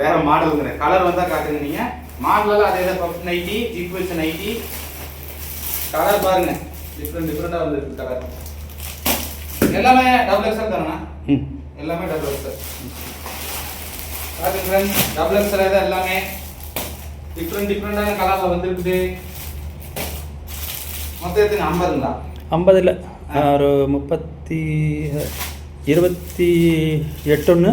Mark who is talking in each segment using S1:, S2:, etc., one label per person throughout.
S1: வேறு மாடலுங்கிற கலர் வந்தால் காட்டுங்க. நீங்கள் மாடலெல்லாம் அதே தான். பஃப் நைட்டி, ஜிப் வச்ச நைட்டி. கலர் பாருங்கள், டிஃப்ரெண்ட்டாக வந்துருக்கு கலர். எல்லாமே டபுள் எக்ஸல் தானேண்ணா? எல்லாமே டபுள் எக்ஸல். பாருங்க ஃப்ரெண்ட்ஸ், டபுள் எக்ஸல் தான் எல்லாமே. டிஃப்ரெண்டான கலரில் வந்துருக்குது. மொத்தம் எத்தனை? 50ங்களா?
S2: 50 இல்லை, ஒரு 28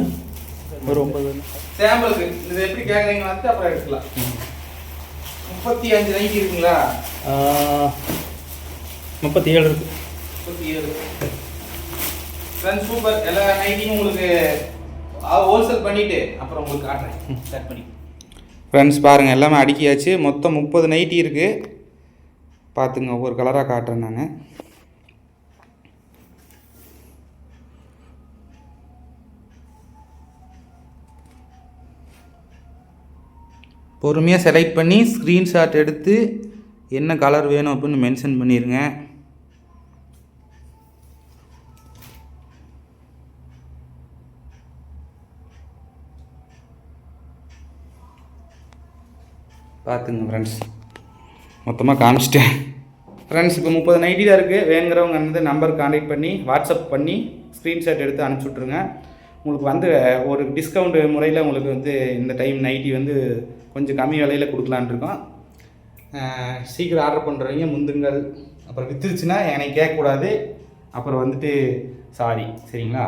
S2: ஒரு 9
S1: சாம்பிளுக்கு. இது எப்படி கேட்குறீங்க வந்து அப்புறம் எடுத்துக்கலாம். 35 நைட்டி இருக்குங்களா?
S2: 37 இருக்கு.
S1: 37 ஃப்ரெண்ட்ஸ், சூப்பர். எல்லா நைட்டியும் உங்களுக்கு ஹோல்சேல் பண்ணிவிட்டு அப்புறம் உங்களுக்கு காட்டுறேன் ஸ்டார்ட் பண்ணி. ஃப்ரெண்ட்ஸ் பாருங்கள், எல்லாமே அடுக்கியாச்சு. மொத்தம் 30 நைட்டி இருக்குது. பார்த்துங்க, ஒவ்வொரு கலராக காட்டுறேன் நான். பொறுமையாக செலக்ட் பண்ணி ஸ்க்ரீன்ஷாட் எடுத்து என்ன கலர் வேணும் அப்படின்னு மென்ஷன் பண்ணிடுங்க. பார்த்துங்க ஃப்ரெண்ட்ஸ், மொத்தமாக காமிச்சிட்டேன். ஃப்ரெண்ட்ஸ், இப்போ 30 நைட்டி தான் இருக்குது. வேணுங்கிறவங்க வந்து நம்பர் கான்டாக்ட் பண்ணி வாட்ஸ்அப் பண்ணி ஸ்க்ரீன்ஷாட் எடுத்து அனுப்பிச்சி விட்ருங்க. உங்களுக்கு வந்து ஒரு டிஸ்கவுண்ட் முறையில் உங்களுக்கு வந்து இந்த டைம் நைட்டி வந்து கொஞ்சம் கம்மி விலையில் கொடுக்கலான் இருக்கோம். சீக்கிரம் ஆர்டர் பண்ணுறவங்க முந்துங்கள். அப்புறம் விற்றுருச்சுன்னா என்னை கேட்கக்கூடாது. அப்புறம் வந்துட்டு சாரி, சரிங்களா?